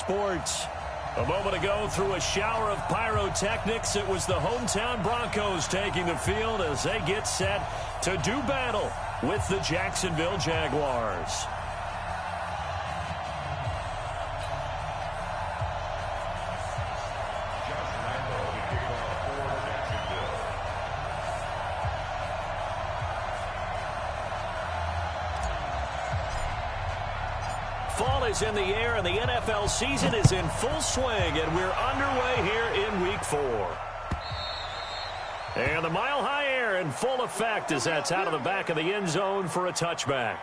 sports. A moment ago, through a shower of pyrotechnics, it was the hometown Broncos taking the field as they get set to do battle with the Jacksonville Jaguars. Fall is in the air, and the NFL season is in full swing, and we're underway here in Week 4. And the mile-high air in full effect as that's out of the back of the end zone for a touchback.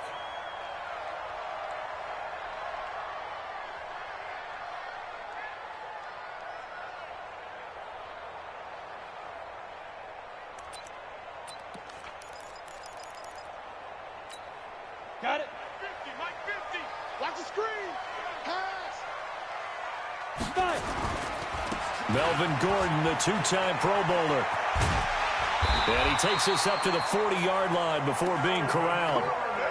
Got it. 50, Mike 50. Watch the screen. Pass. Spike. Melvin Gordon, the two-time Pro Bowler. And he takes us up to the 40-yard line before being corralled.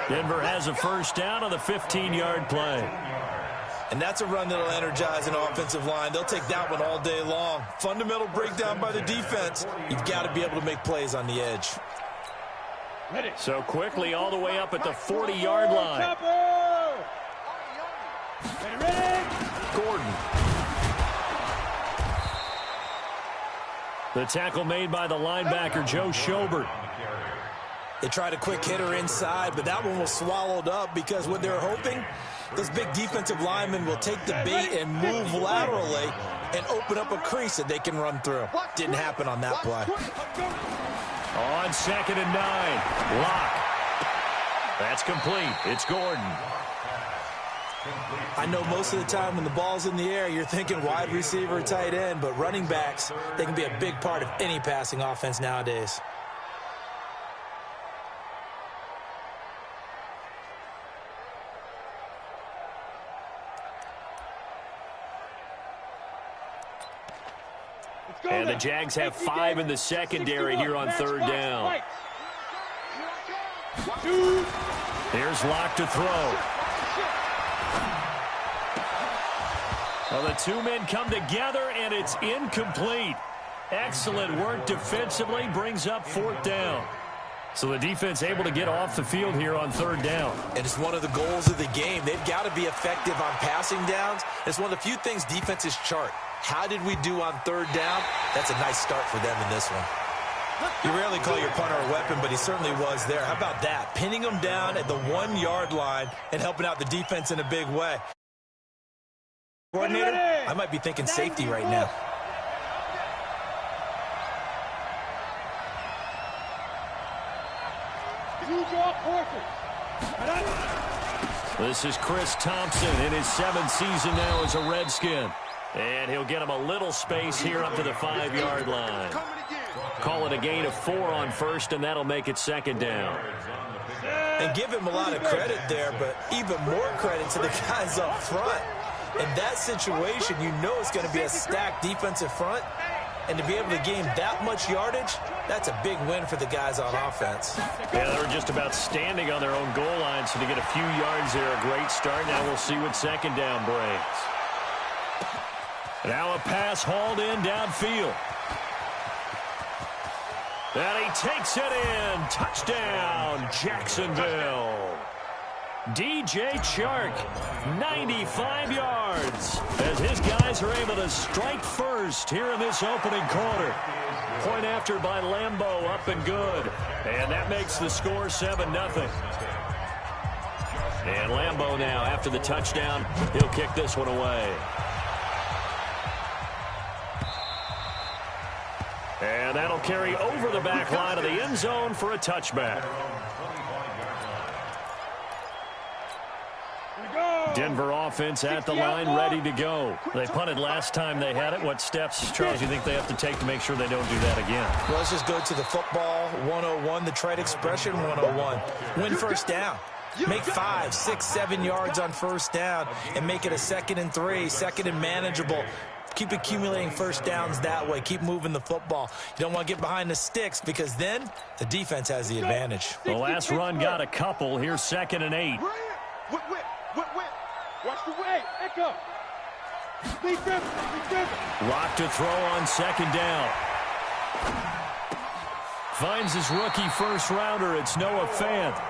Denver has a first down on the 15-yard play. And that's a run that'll energize an offensive line. They'll take that one all day long. Fundamental breakdown by the defense. You've got to be able to make plays on the edge. So quickly all the way up at the 40-yard line. Gordon. The tackle made by the linebacker, Joe Schobert. They tried a quick hitter inside, but that one was swallowed up because what they're hoping, those big defensive linemen will take the bait and move laterally and open up a crease that they can run through. Didn't happen on that play. On 2nd and 9. Lock. That's complete. It's Gordon. I know most of the time when the ball's in the air, you're thinking wide receiver, tight end, but running backs, they can be a big part of any passing offense nowadays. And the Jags have 5 in the secondary here on 3rd down. Here's Locke to throw. Well, the two men come together, and it's incomplete. Excellent work defensively, brings up 4th down. So the defense able to get off the field here on 3rd down. And it's one of the goals of the game. They've got to be effective on passing downs. It's one of the few things defenses chart. How did we do on 3rd down? That's a nice start for them in this one. You rarely call your punter a weapon, but he certainly was there. How about that? Pinning them down at the 1-yard line and helping out the defense in a big way. Coordinator, I might be thinking safety right now. This is Chris Thompson in his 7th season now as a Redskin. And he'll get him a little space here up to the 5-yard line. Call it a gain of 4 on 1st, and that'll make it 2nd down. And give him a lot of credit there, but even more credit to the guys up front. In that situation, you know it's going to be a stacked defensive front. And to be able to gain that much yardage, that's a big win for the guys on offense. Yeah, they were just about standing on their own goal line, so to get a few yards there, a great start. Now we'll see what 2nd down brings. Now a pass hauled in downfield. And he takes it in. Touchdown, Jacksonville. DJ Chark, 95 yards, as his guys are able to strike first here in this opening quarter. Point after by Lambeau, up and good. And that makes the score 7-0. And Lambeau now, after the touchdown, he'll kick this one away. And that'll carry over the back line of the end zone for a touchback. Denver offense at the line, ready to go. They punted last time they had it. What steps, Charles, you think they have to take to make sure they don't do that again? Well, let's just go to the football 101, the trite expression 101. Win first down. Make 5, 6, 7 yards on first down and make it a 2nd and 3, 2nd and manageable. Keep accumulating first downs that way. Keep moving the football. You don't want to get behind the sticks because then the defense has the advantage. The last run got a couple. Here's 2nd and 8. Watch the way. Echo. Lock to throw on second down. Finds his rookie first-rounder. It's Noah Fant.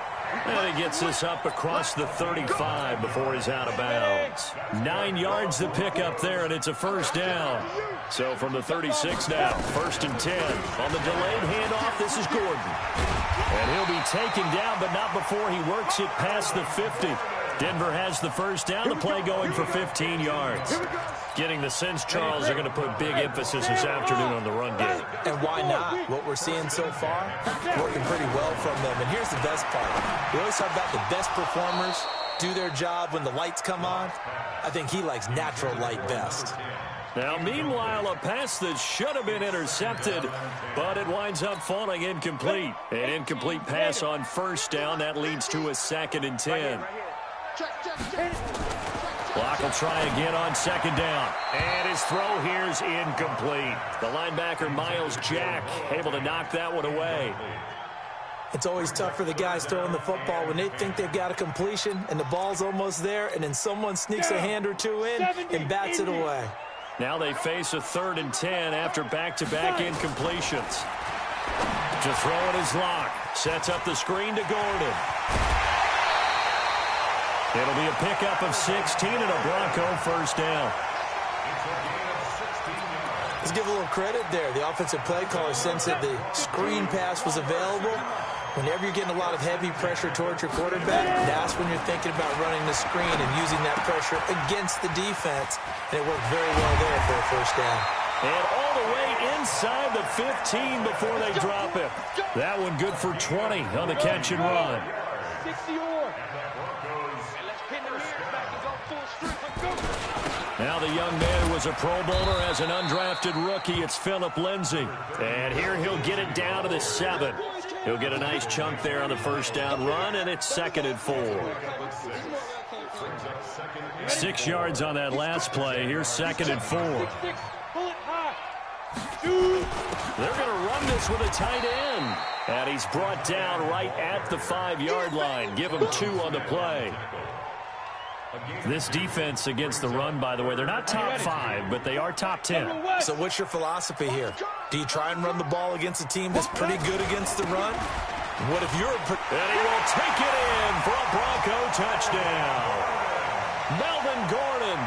And he gets this up across the 35 before he's out of bounds. 9 yards to pick up there, and it's a first down. So from the 36 now, 1st and 10. On the delayed handoff, this is Gordon. And he'll be taken down, but not before he works it past the 50. Denver has the first down, the play going for 15 yards. Getting the sense, Charles, they're going to put big emphasis this afternoon on the run game. And why not? What we're seeing so far, working pretty well from them. And here's the best part. We always talk about the best performers do their job when the lights come on. I think he likes natural light best. Now, meanwhile, a pass that should have been intercepted, but it winds up falling incomplete. An incomplete pass on first down. That leads to a 2nd and 10. Block will try again on second down. And his throw here's incomplete. The linebacker, Miles Jack, able to knock that one away. It's always tough for the guys throwing the football when they think they've got a completion and the ball's almost there, and then someone sneaks a hand or two in and bats it away. Now they face a 3rd and 10 after back-to-back incompletions. To throw it is Locke. Sets up the screen to Gordon. It'll be a pickup of 16 and a Bronco first down. Let's give a little credit there. The offensive play caller sensed that the screen pass was available. Whenever you're getting a lot of heavy pressure towards your quarterback, that's when you're thinking about running the screen and using that pressure against the defense. And it worked very well there for a first down. And all the way inside the 15 before they drop it. That one good for 20 on the catch and run. 60 Now the young man who was a Pro Bowler as an undrafted rookie, it's Phillip Lindsay. And here he'll get it down to the 7. He'll get a nice chunk there on the first down run, and it's 2nd and 4. 6 yards on that last play. Here's 2nd and 4. They're going to run this with a tight end. And he's brought down right at the 5-yard line. Give him 2 on the play. This defense against the run, by the way, they're not top 5, but they are top 10. So what's your philosophy here? Do you try and run the ball against a team that's pretty good against the run? What if you're... And he will take it in for a Bronco touchdown. Melvin Gordon,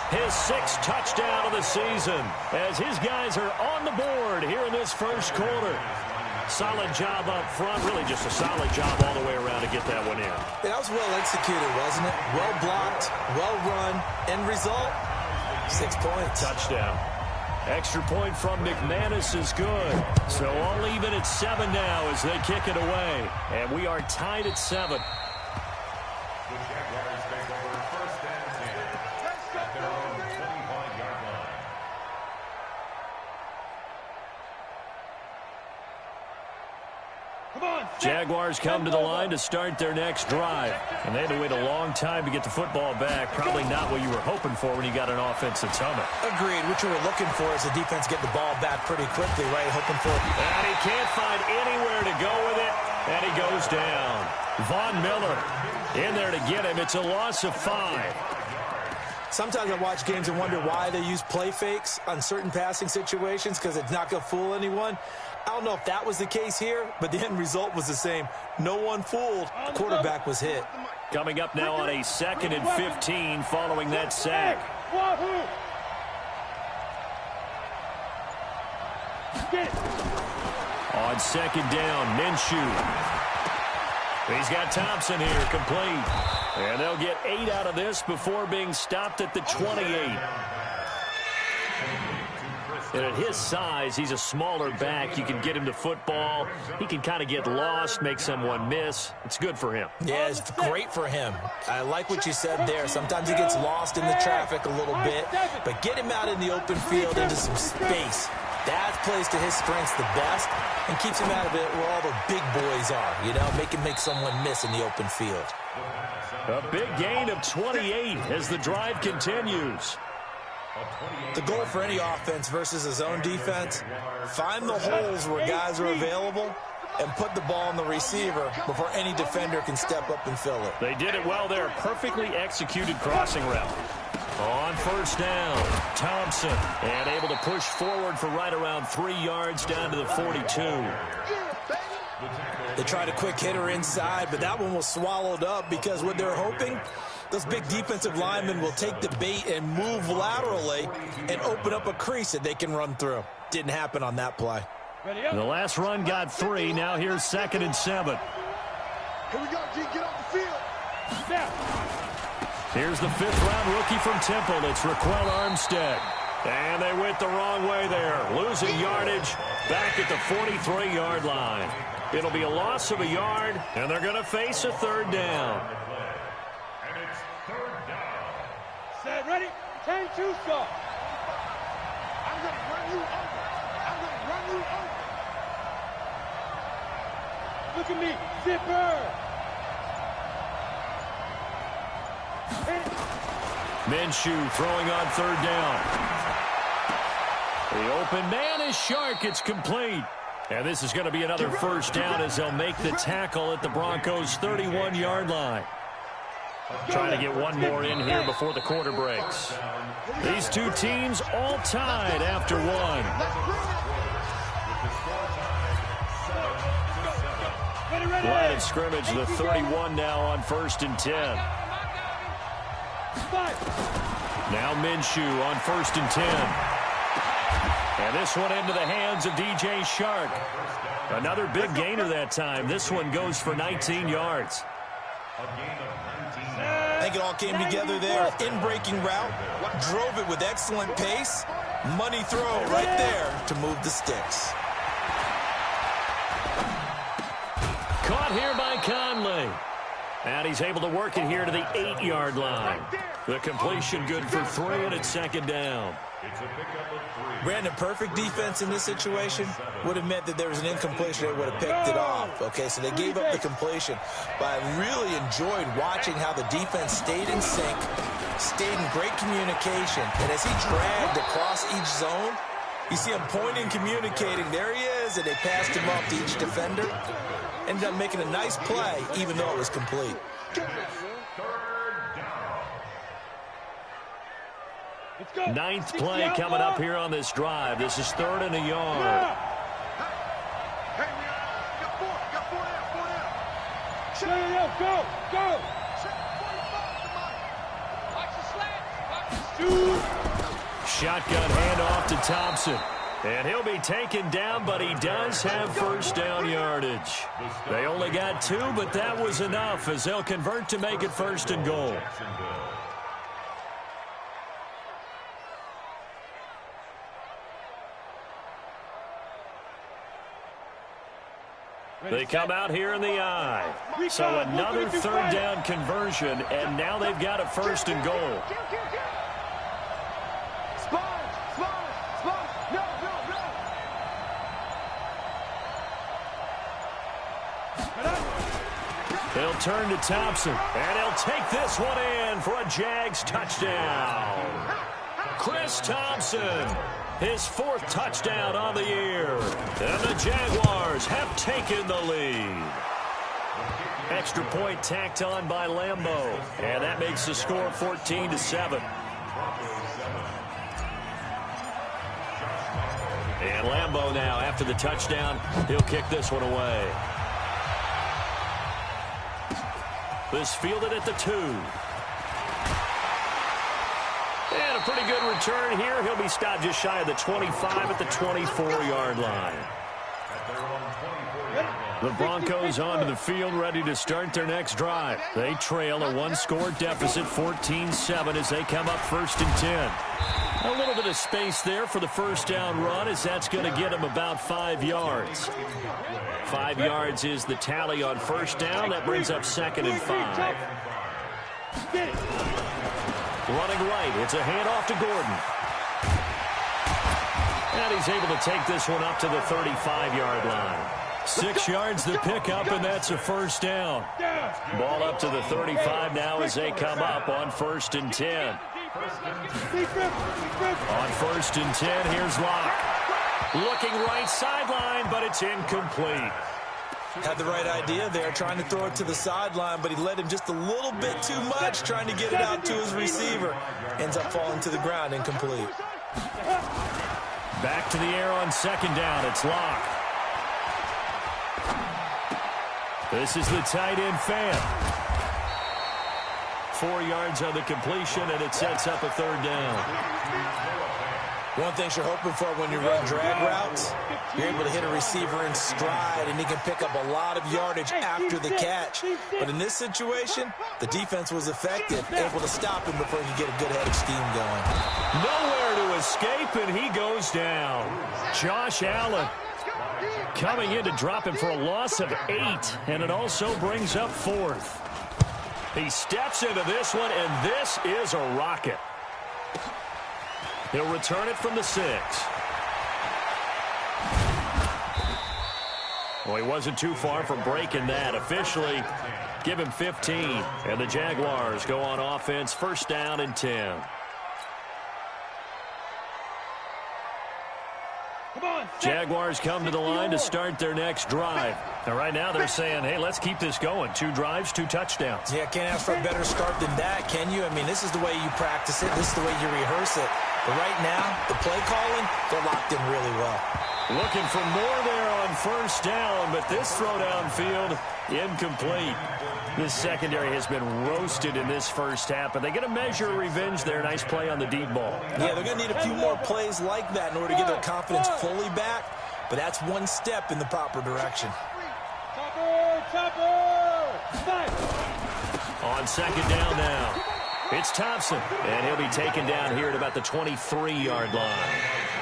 his 6th touchdown of the season, as his guys are on the board here in this first quarter. Solid job up front, really just a solid job all the way around to get that one in. That was well executed, wasn't it? Well blocked, well run, end result, 6 points. Touchdown. Extra point from McManus is good. So all even at 7 now as they kick it away. And we are tied at 7. Jaguars come to the line to start their next drive. And they had to wait a long time to get the football back. Probably not what you were hoping for when you got an offense that's humming. Agreed. What you were looking for is the defense get the ball back pretty quickly, right? Hoping for... And he can't find anywhere to go with it. And he goes down. Von Miller in there to get him. It's a loss of 5. Sometimes I watch games and wonder why they use play fakes on certain passing situations because it's not going to fool anyone. I don't know if that was the case here, but the end result was the same. No one fooled. The quarterback was hit. Coming up now on a 2nd and 15 following that sack. On second down, Minshew. He's got Thompson here, complete. And they'll get 8 out of this before being stopped at the 28. And at his size, he's a smaller back. You can get him to football. He can kind of get lost, make someone miss. It's good for him. Yeah, it's great for him. I like what you said there. Sometimes he gets lost in the traffic a little bit, but get him out in the open field into some space. That plays to his strengths the best and keeps him out of it where all the big boys are, you know, make someone miss in the open field. A big gain of 28 as the drive continues. The goal for any offense versus his own defense, find the holes where guys are available and put the ball on the receiver before any defender can step up and fill it. They did it well there. Perfectly executed crossing route. On first down, Thompson, and able to push forward for right around 3 yards down to the 42. They tried a quick hitter inside, but that one was swallowed up because what they're hoping, those big defensive linemen will take the bait and move laterally and open up a crease that they can run through. Didn't happen on that play. The last run got 3. Now here's 2nd and 7. Here we go, G. Get off the field. Snap. Here's the 5th-round rookie from Temple. It's Raquel Armstead. And they went the wrong way there. Losing yardage back at the 43-yard line. It'll be a loss of a yard, and they're going to face a 3rd down. And it's 3rd down. Set, ready? 10-2 start. I'm going to run you over. I'm going to run you over. Look at me. Zipper. Minshew throwing on 3rd down. The open man is Shark. It's complete. And this is going to be another 1st down as they'll make the tackle at the Broncos' 31-yard line. Trying to get one more in here before the quarter breaks. These two teams all tied after one. Line of scrimmage, the 31 now on 1st and 10. Now Minshew on 1st and 10. And this one into the hands of DJ Shark. Another big gainer that time. This one goes for 19 yards. I think it all came together there. In-breaking route. Drove it with excellent pace. Money throw right there to move the sticks. Caught here by Conley. And he's able to work it here to the 8-yard line. The completion good for 3, and it's 2nd down. Brandon, perfect defense in this situation would have meant that there was an incompletion. They would have picked it off. Okay, so they gave up the completion. But I really enjoyed watching how the defense stayed in sync, stayed in great communication. And as he dragged across each zone, you see him pointing, communicating. There he is, and they passed him off to each defender. Ended up making a nice play, even though it was complete. Ninth play coming up here on this drive. This is 3rd and a yard. Hey, got 4 down. Go, go. Watch the slant. Shotgun handoff to Thompson. And he'll be taken down, but he does have 1st down yardage. They only got 2, but that was enough as they'll convert to make it 1st and goal. They come out here in the I. So another 3rd down conversion, and now they've got a 1st and goal. They'll turn to Thompson, and he'll take this one in for a Jags touchdown. Chris Thompson, his 4th touchdown on the year. And the Jaguars have taken the lead. Extra point tacked on by Lambeau, and that makes the score 14-7. And Lambeau now, after the touchdown, he'll kick this one away. This fielded at the 2. And a pretty good return here. He'll be stopped just shy of the 25 at the 24-yard line. The Broncos onto the field, ready to start their next drive. They trail a 1-score deficit, 14-7, as they come up 1st and 10. A little bit of space there for the 1st down run, as that's going to get them about 5 yards. 5 yards is the tally on 1st down. That brings up 2nd and 5. Running right, it's a handoff to Gordon. And he's able to take this one up to the 35-yard line. 6 yards the pickup, and that's a 1st down. Ball up to the 35 now as they come up on 1st and 10. On 1st and 10, here's Locke. Looking right sideline, but it's incomplete. Had the right idea there, trying to throw it to the sideline, but he led him just a little bit too much, trying to get it out to his receiver. Ends up falling to the ground, incomplete. Back to the air on second down. It's Locke. This is the tight end fan. 4 yards on the completion, and it sets up a third down. One thing you're hoping for when you run drag routes, you're able to hit a receiver in stride, and he can pick up a lot of yardage after the catch. But in this situation, the defense was effective, able to stop him before he could get a good head of steam going. Nowhere to escape, and he goes down. Josh Allen coming in to drop him for a loss of 8, and it also brings up 4th. He steps into this one, and this is a rocket. He'll return it from the 6. Well, he wasn't too far from breaking that. Officially, give him 15. And the Jaguars go on offense, first down and 10. Jaguars come to the line to start their next drive. Now, right now, they're saying, hey, let's keep this going. 2 drives, 2 touchdowns. Yeah, can't ask for a better start than that, can you? I mean, this is the way you practice it. This is the way you rehearse it. But right now, the play calling, they're locked in really well. Looking for more there on first down, but this throw downfield, incomplete. This secondary has been roasted in this first half, but they get a measure of revenge there. Nice play on the deep ball. Yeah, they're going to need a few more plays like that in order to get their confidence fully back, but that's one step in the proper direction. On second down now, it's Thompson, and he'll be taken down here at about the 23-yard line.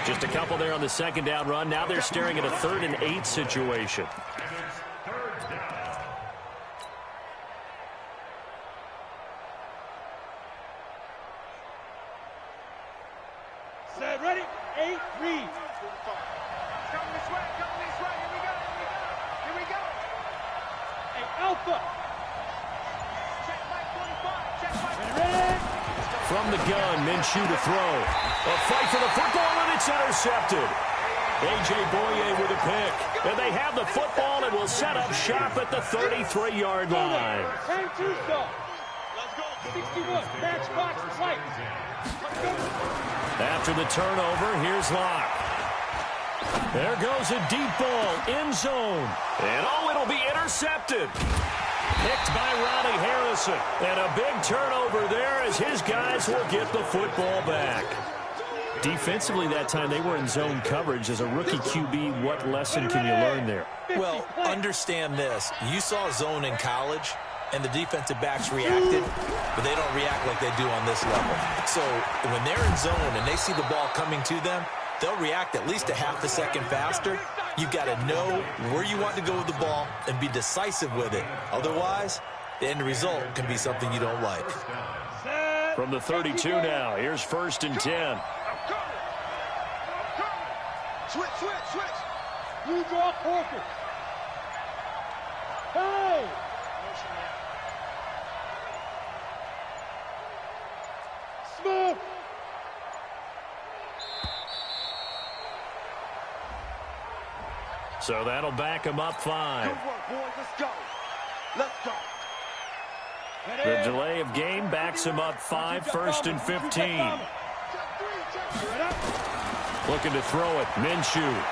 Just a couple there on the second down run. Now they're staring at a 3rd and 8 situation. Set, ready, 8, read. Come this way, here we go, here we go. Hey, Alpha. Check my 45, check my 45. From the gun, Minshew to throw. A fight for the football, and it's intercepted. A.J. Boye with a pick. And they have the football and will set up shop at the 33-yard line. 10-2 stop. Let's go. 61, matchbox flight. After the turnover, here's Locke. There goes a deep ball, end zone. And it'll be intercepted. Picked by Ronnie Harrison. And a big turnover there as his guys will get the football back. Defensively that time, they were in zone coverage. As a rookie QB, what lesson can you learn there? Well, understand this. You saw zone in college, and the defensive backs reacted, but they don't react like they do on this level. So when they're in zone and they see the ball coming to them, they'll react at least a half a second faster. You've got to know where you want to go with the ball and be decisive with it. Otherwise, the end result can be something you don't like. From the 32 now, here's 1st and 10. Switch. You draw Corker. Hey! Smith! So that'll back him up 5. Good work, boys. Let's go. The delay of game backs him up 5, 1st and 15. Looking to throw it, Minshew.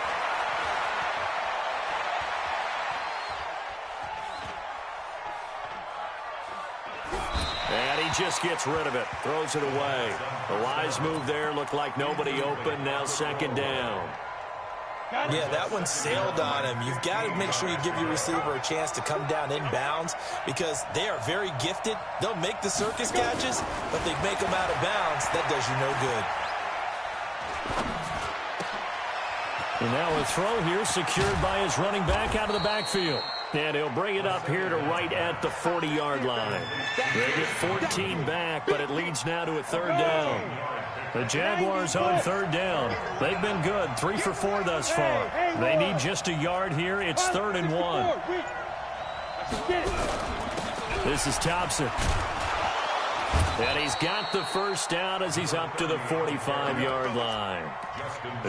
And he just gets rid of it, throws it away. The wise move there, looked like nobody open, now second down. Yeah, that one sailed on him. You've got to make sure you give your receiver a chance to come down inbounds because they are very gifted. They'll make the circus catches, but they make them out of bounds. That does you no good. And now a throw here secured by his running back out of the backfield. And he'll bring it up here to right at the 40-yard line. They get 14 back, but it leads now to a 3rd down. The Jaguars on 3rd down. They've been good, 3 for 4 thus far. They need just a yard here. It's 3rd and 1. This is Thompson. And he's got the first down as he's up to the 45-yard line.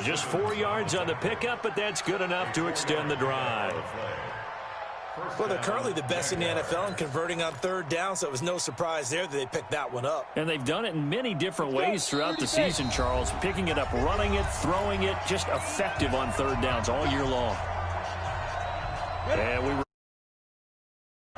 Just 4 yards on the pickup, but that's good enough to extend the drive. Well, they're currently the best in the NFL in converting on third down, so it was no surprise there that they picked that one up. And they've done it in many different ways throughout the season, Charles. Picking it up, running it, throwing it, just effective on third downs all year long. And we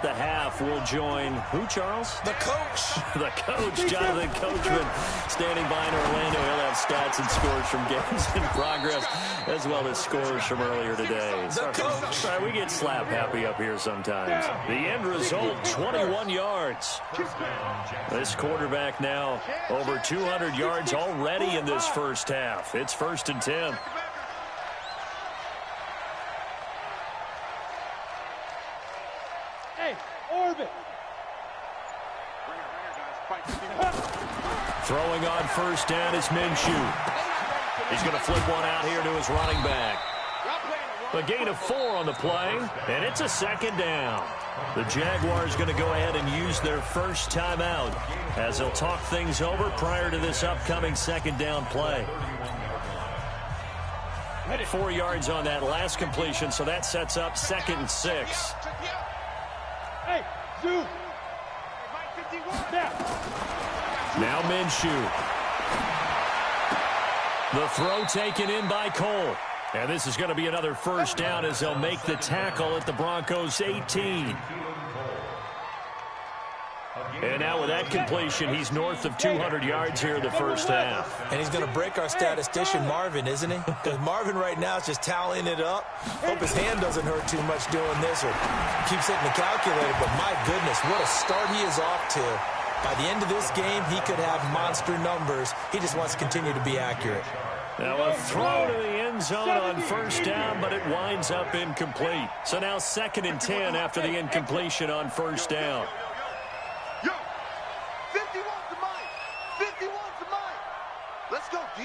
the half will join who, Charles? The coach. The coach, Jonathan Coachman, standing by in Orlando. He'll have stats and scores from games in progress, as well as scores from earlier today. The coach. Sorry, we get slap happy up here sometimes. The end result, 21 yards. This quarterback now over 200 yards already in this first half. It's 1st and 10. Throwing on first down is Minshew. He's going to flip one out here to his running back. A gain of 4 on the play, and it's a 2nd down. The Jaguars going to go ahead and use their first timeout as they'll talk things over prior to this upcoming 2nd down play. 4 yards on that last completion, so that sets up 2nd and 6. Hey, Zoo. Now Minshew. The throw taken in by Cole. And this is going to be another first down as they'll make the tackle at the Broncos' 18. And now with that completion, he's north of 200 yards here in the first half. And he's going to break our statistician, Marvin, isn't he? Because Marvin right now is just tallying it up. Hope his hand doesn't hurt too much doing this or keeps hitting the calculator. But my goodness, what a start he is off to. By the end of this game, he could have monster numbers. He just wants to continue to be accurate. Now a throw to the end zone on first down, but it winds up incomplete. So now 2nd and 10 after the incompletion on first down. 51 to mine. 51 to mine. Let's go, D.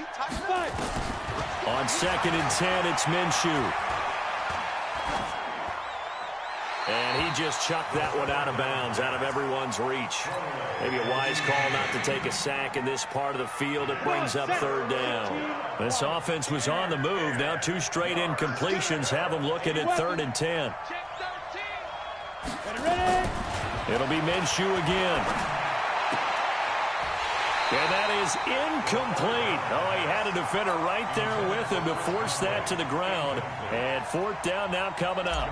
On 2nd and 10, it's Minshew. And he just chucked that one out of bounds, out of everyone's reach. Maybe a wise call not to take a sack in this part of the field. It brings up 3rd down. This offense was on the move. Now 2 straight incompletions have them looking at 3rd and 10. It'll be Minshew again. And that is incomplete. Oh, he had a defender right there with him to force that to the ground. And 4th down now coming up.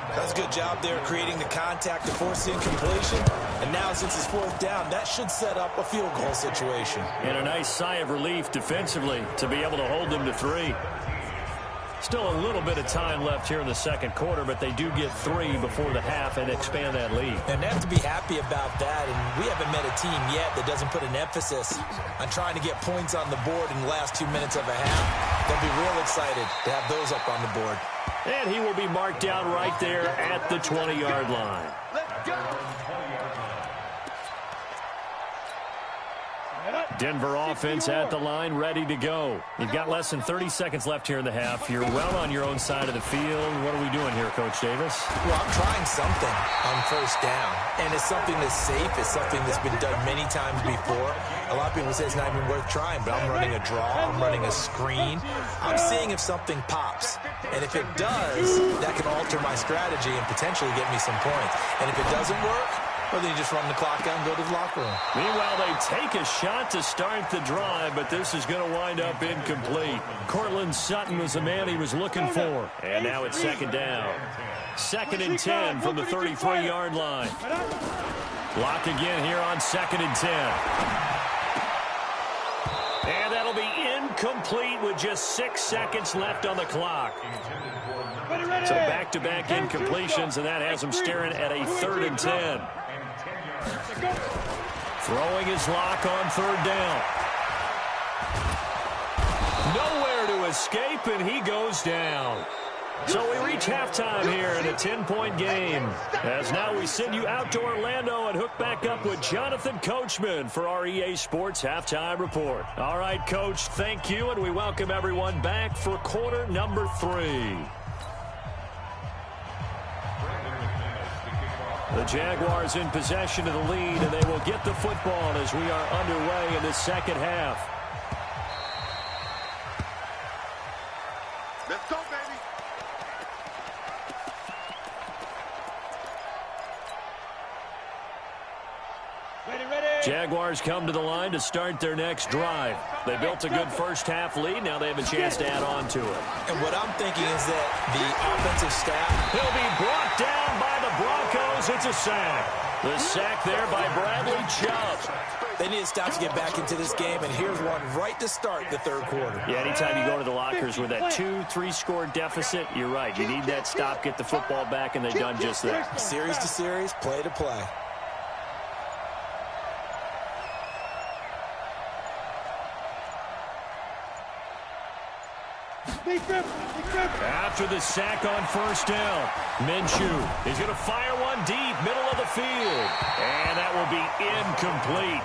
That's a good job there creating the contact to force the incompletion. And now since it's 4th down, that should set up a field goal situation. And a nice sigh of relief defensively to be able to hold them to 3. Still a little bit of time left here in the 2nd quarter, but they do get 3 before the half and expand that lead. And they have to be happy about that. And we haven't met a team yet that doesn't put an emphasis on trying to get points on the board in the last 2 minutes of a half. They'll be real excited to have those up on the board. And he will be marked down right there at the 20-yard line. Let's go. Denver offense at the line, ready to go. You've got less than 30 seconds left here in the half. You're well on your own side of the field. What are we doing here, Coach Davis? Well, I'm trying something on first down. And it's something that's safe. It's something that's been done many times before. A lot of people say it's not even worth trying, but I'm running a draw. I'm running a screen. I'm seeing if something pops. And if it does, that can alter my strategy and potentially get me some points. And if it doesn't work, well, then you just run the clock out and go to the locker room. Meanwhile, they take a shot to start the drive, but this is going to wind up incomplete. Cortland Sutton was the man he was looking for. And now it's 2nd down. 2nd and 10 from the 33-yard line. Block again here on 2nd and 10. And that'll be incomplete with just 6 seconds left on the clock. So back-to-back incompletions, and that has them staring at a 3rd and 10. Throwing his lock on 3rd down. Nowhere to escape, and he goes down. So we reach halftime here in a 10-point game. As now we send you out to Orlando and hook back up with Jonathan Coachman for our EA Sports Halftime Report. All right, Coach, thank you, and we welcome everyone back for quarter number 3. The Jaguars in possession of the lead, and they will get the football as we are underway in the 2nd half. Let's go, baby. Jaguars come to the line to start their next drive. They built a good first-half lead. Now they have a chance to add on to it. And what I'm thinking is that the offensive staff... He'll be brought down by the Broncos. It's a sack. The sack there by Bradley Chubb. They need to stop to get back into this game, and here's one right to start the third quarter. Yeah, anytime you go to the lockers with that 2-3 score deficit, you're right. You need that stop, get the football back, and they've done just that. Series to series, play to play. After the sack on first down, Minshew is going to fire one deep, middle of the field. And that will be incomplete.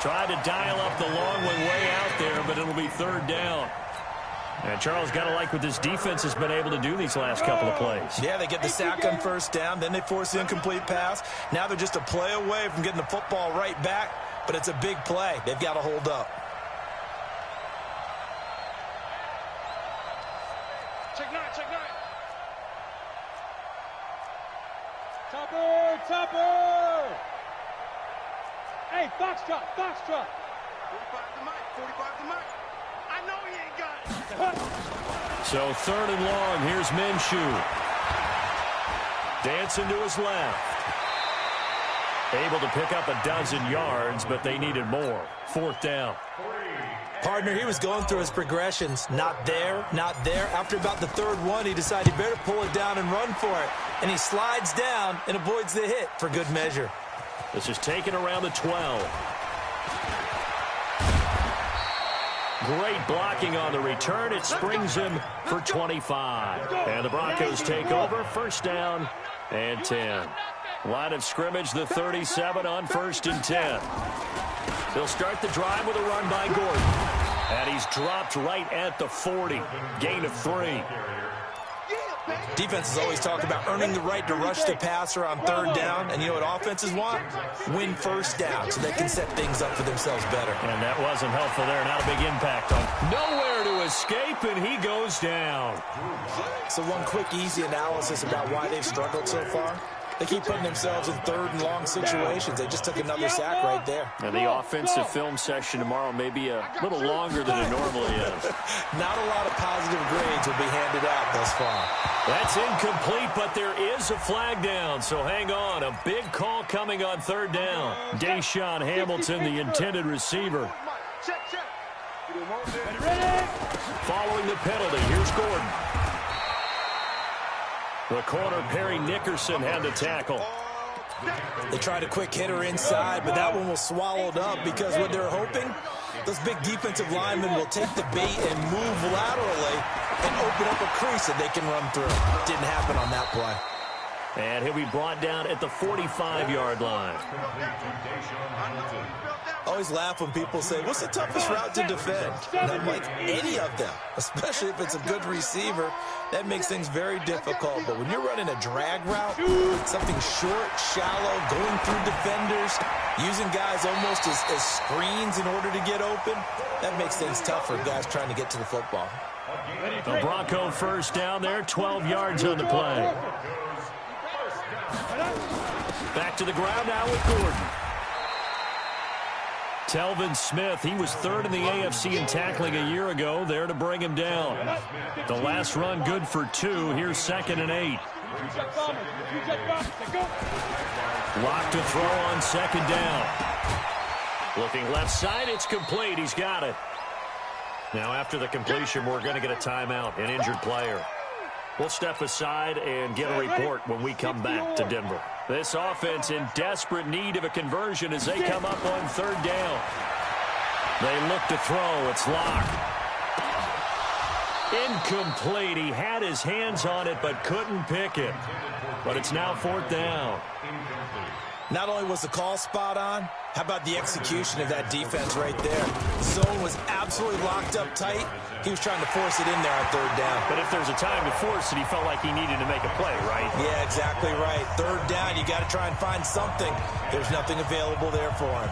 Tried to dial up the long one way out there, but it'll be third down. And Charles, got to like what this defense has been able to do these last couple of plays. Yeah, they get the sack on first down, then they force the incomplete pass. Now they're just a play away from getting the football right back, but it's a big play. They've got to hold up. Check nine, check nine. Topper! Hey, Foxtrot! 45 to Mike. I know he ain't got it. So third and long, here's Minshew. Dancing to his left. Able to pick up 12 yards, but they needed more. Fourth down. Partner, he was going through his progressions. Not there, not there. After about the third one, he decided he better pull it down and run for it. And he slides down and avoids the hit for good measure. This is taken around the 12. Great blocking on the return. It springs him for 25. And the Broncos take over. First down and 10. Line of scrimmage, the 37 on first and 10. They'll start the drive with a run by Gordon. And he's dropped right at the 40. Gain of 3. Defenses always talk about earning the right to rush the passer on third down. And you know what offenses want? Win first down so they can set things up for themselves better. And that wasn't helpful there. Not a big impact on. Nowhere to escape, and he goes down. So one quick, easy analysis about why they've struggled so far. They keep putting themselves in third and long situations. They just took another sack right there. And the offensive film session tomorrow may be a little longer than it normally is. Not a lot of positive grades will be handed out thus far. That's incomplete, but there is a flag down, so hang on. A big call coming on third down. Deshaun Hamilton, the intended receiver. Following the penalty, here's Gordon. The corner, Perry Nickerson, had the tackle. They tried a quick hitter inside, but that one was swallowed up because what they're hoping, those big defensive linemen will take the bait and move laterally and open up a crease that they can run through. Didn't happen on that play. And he'll be brought down at the 45-yard line. I always laugh when people say, what's the toughest route to defend? And I'm like, any of them, especially if it's a good receiver. That makes things very difficult. But when you're running a drag route, something short, shallow, going through defenders, using guys almost as screens in order to get open, that makes things tough for guys trying to get to the football. The Bronco first down there, 12 yards on the play. Back to the ground now with Gordon. Telvin Smith, he was third in the AFC in tackling a year ago, there to bring him down. The last run good for 2. Here's 2nd and 8. Lock to throw on 2nd down. Looking left side, it's complete. He's got it. Now after the completion, we're going to get a timeout, an injured player. We'll step aside and get a report when we come back to Denver. This offense in desperate need of a conversion as they come up on third down. They look to throw. It's locked. Incomplete. He had his hands on it but couldn't pick it. But it's now 4th down. Not only was the call spot on, how about the execution of that defense right there? The zone was absolutely locked up tight. He was trying to force it in there on third down. But if there's a time to force it, he felt like he needed to make a play, right? Yeah, exactly right. Third down, you got to try and find something. There's nothing available there for him.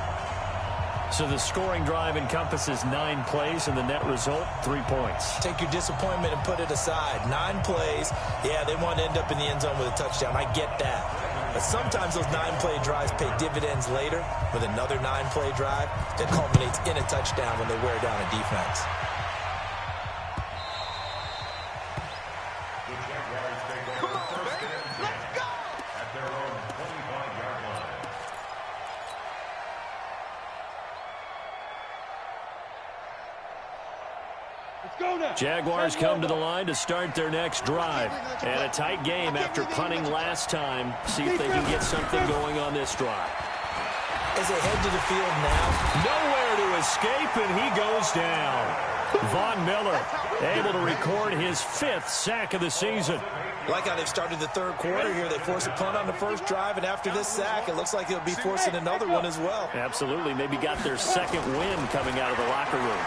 So the scoring drive encompasses 9 plays, and the net result, 3 points. Take your disappointment and put it aside. 9 plays. Yeah, they want to end up in the end zone with a touchdown. I get that. But sometimes those 9-play drives pay dividends later with another 9-play drive that culminates in a touchdown when they wear down a defense. Come on, baby. Let's go. At their own 25-yard line. Let's go now. Jaguars come to the line to start their next drive. And a tight game after punting last time. See if they can get something going on this drive. As they head to the field now, Nowhere to escape, and he goes down. Von Miller able to record his 5th sack of the season. like how they've started the third quarter here. They force a punt on the first drive, and after this sack, it looks like they'll be forcing another one as well. Absolutely. Maybe got their second win coming out of the locker room.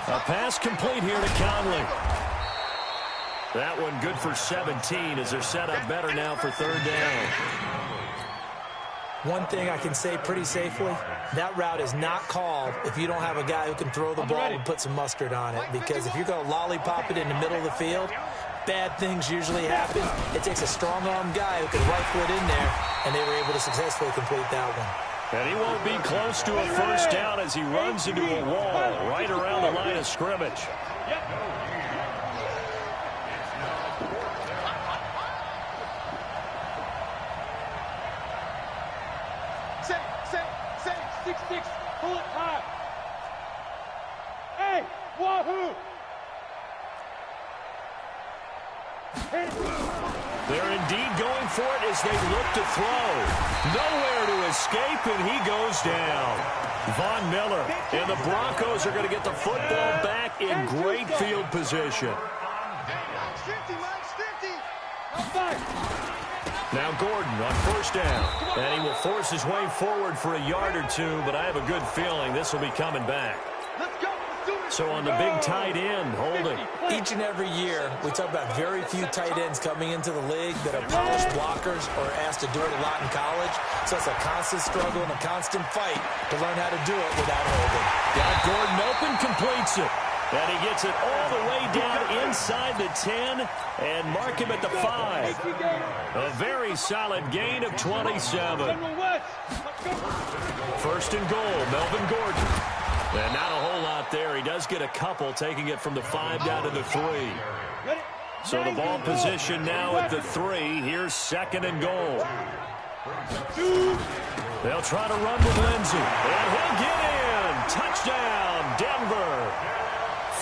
A pass complete here to Conley. That one good for 17 as they're set up better now for third down. One thing I can say pretty safely, that route is not called if you don't have a guy who can throw the ball and put some mustard on it. Because if you're going to lollipop it in the middle of the field, bad things usually happen. It takes a strong-arm guy who can rifle it in there, and they were able to successfully complete that one. And he won't be close to a first down as he runs into a wall right around the line of scrimmage. Say, 6-6, pull it high. Hey, wahoo! They're indeed going for it as they look to throw. Nowhere to escape, and he goes down. Von Miller and the Broncos are going to get the football back in great field position. Now Gordon on first down, and he will force his way forward for a yard or two, but I have a good feeling this will be coming back. So on the big tight end, holding. Each and every year, we talk about very few tight ends coming into the league that are polished blockers or asked to do it a lot in college. So it's a constant struggle and a constant fight to learn how to do it without holding. Got Gordon open, completes it. And he gets it all the way down inside the 10 and mark him at the 5. A very solid gain of 27. First and goal, Melvin Gordon. And not a whole lot there. He does get a couple, taking it from the 5 down to the 3. So the ball position now at the 3. Here's second and goal. They'll try to run with Lindsey. And he'll get in. Touchdown, Denver.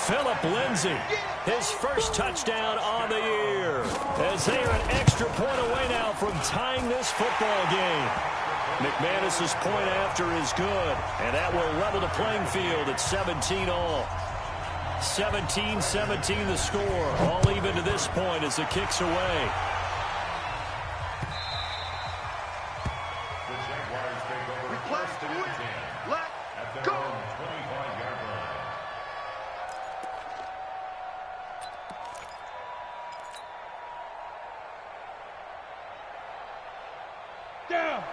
Philip Lindsey, his first touchdown on the year. As they are an extra point away now from tying this football game. McManus's point after is good, and that will level the playing field at 17 all. 17-17 the score, all even to this point as it kicks away. The Jaguars take over first and 10 at their own 25-yard line.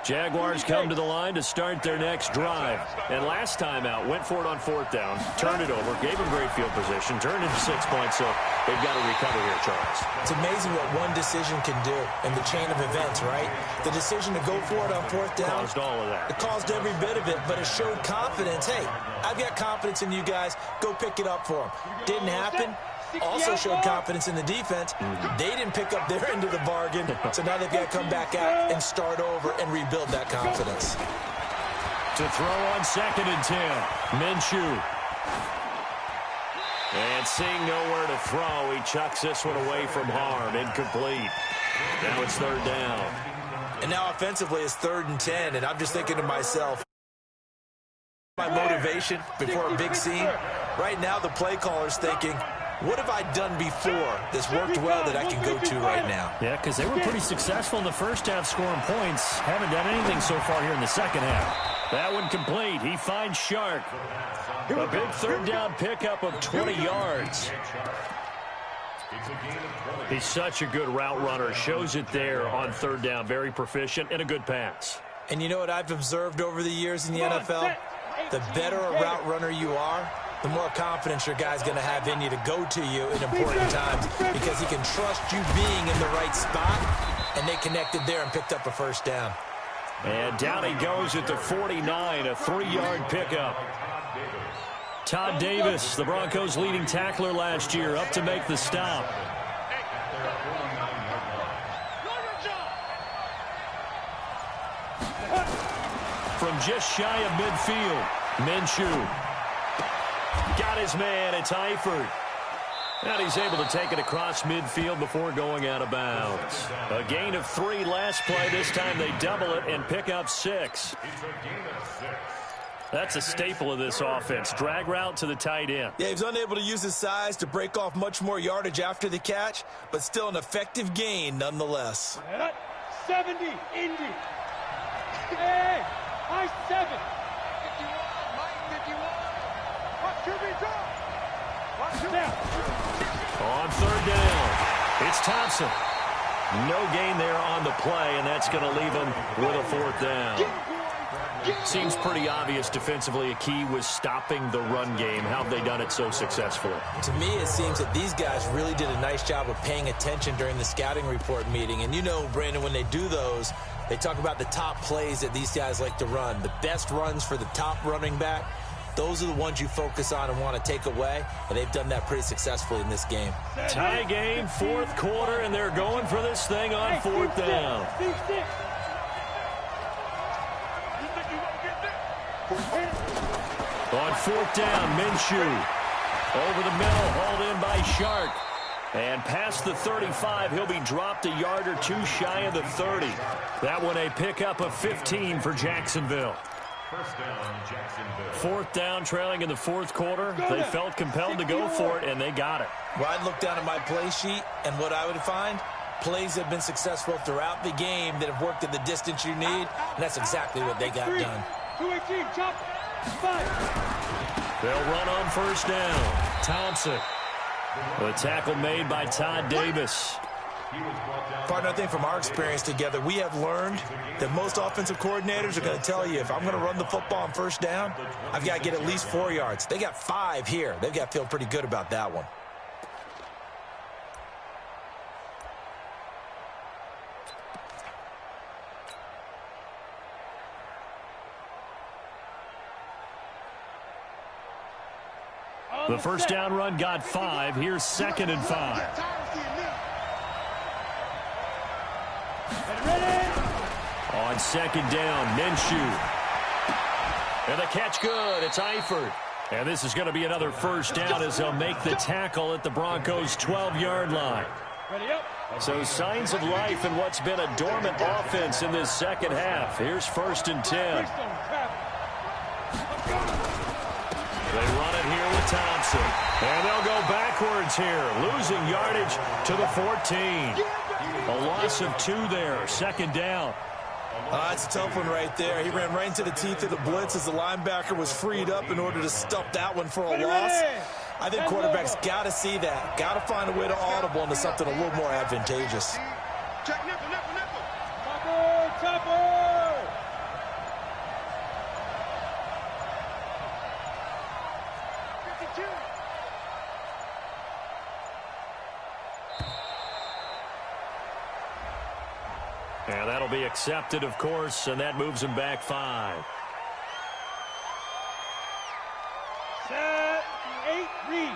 Jaguars come to the line to start their next drive. And last time out, went for it on fourth down, turned it over, gave them great field position, turned into 6 points, so they've got to recover here, Charles. It's amazing what one decision can do in the chain of events, right? The decision to go for it on fourth down. Caused all of that. It caused every bit of it, but it showed confidence. Hey, I've got confidence in you guys. Go pick it up for them. Didn't happen. Also showed confidence in the defense. They didn't pick up their end of the bargain, so now they've got to come back out and start over and rebuild that confidence. To throw on second and 10, Minshew. And seeing nowhere to throw, he chucks this one away from harm. Incomplete. Now it's third down. And now offensively it's 3rd and 10, and I'm just thinking to myself, my motivation before a big scene. Right now the play caller's thinking, what have I done before this worked well that I can go to right now? Yeah, because they were pretty successful in the first half scoring points. Haven't done anything so far here in the second half. That one complete. He finds Shark. A big third down pickup of 20 yards. He's such a good route runner. Shows it there on third down. Very proficient and a good pass. And you know what I've observed over the years in the NFL? The better a route runner you are, the more confidence your guy's going to have in you to go to you in important times because he can trust you being in the right spot And they connected there and picked up a first down. And down he goes at the 49, a 3-yard pickup. Todd Davis, the Broncos' leading tackler last year, up to make the stop. From just shy of midfield, Minshew. Got his man, it's Eifert. And he's able to take it across midfield before going out of bounds. A gain of 3 last play. This time they double it and pick up 6. That's a staple of this offense. Drag route to the tight end. Yeah, he was unable to use his size to break off much more yardage after the catch, but still an effective gain nonetheless. 70, Indy. Hey, high 7. 51, Mike, 51. Watch QB drop. Watch now. On 3rd down, it's Thompson. No gain there on the play, and that's going to leave him with a 4th down. Seems pretty obvious defensively a key was stopping the run game. How have they done it so successfully? To me, it seems that these guys really did a nice job of paying attention during the scouting report meeting. And you know, Brandon, when they do those, they talk about the top plays that these guys like to run. The best runs for the top running back, those are the ones you focus on and want to take away. And they've done that pretty successfully in this game. Tie game, 4th quarter, and they're going for this thing on 4th down. On 4th down, Minshew. Over the middle, hauled in by Shark. And past the 35, he'll be dropped a yard or 2 shy of the 30. That one a pickup of 15 for Jacksonville. 4th down, trailing in the 4th quarter. They felt compelled to go for it, and they got it. Well, I'd look down at my play sheet, and what I would find, plays have been successful throughout the game that have worked at the distance you need, and that's exactly what they got done. 218, chop. 5. They'll run on 1st down. Thompson. The tackle made by Todd Davis. Partner, I think from our experience together, we have learned that most offensive coordinators are going to tell you, if I'm going to run the football on 1st down, I've got to get at least 4 yards. They got 5 here. They've got to feel pretty good about that one. The 1st down run got 5. Here's 2nd and 5. On 2nd down, Minshew. And the catch good. It's Eifert. And this is going to be another 1st down as they'll make the tackle at the Broncos' 12-yard line. So signs of life in what's been a dormant offense in this 2nd half. Here's 1st and 10. They run it here with Thompson. And they'll go backwards here, losing yardage to the 14. A loss of 2 there, 2nd down. That's a tough one right there. He ran right into the teeth of the blitz as the linebacker was freed up in order to stuff that one for a loss. I think quarterbacks got to see that. Got to find a way to audible into something a little more advantageous. Check nipple. Topper! And that'll be accepted, of course, and that moves him back 5. 7, 8, read.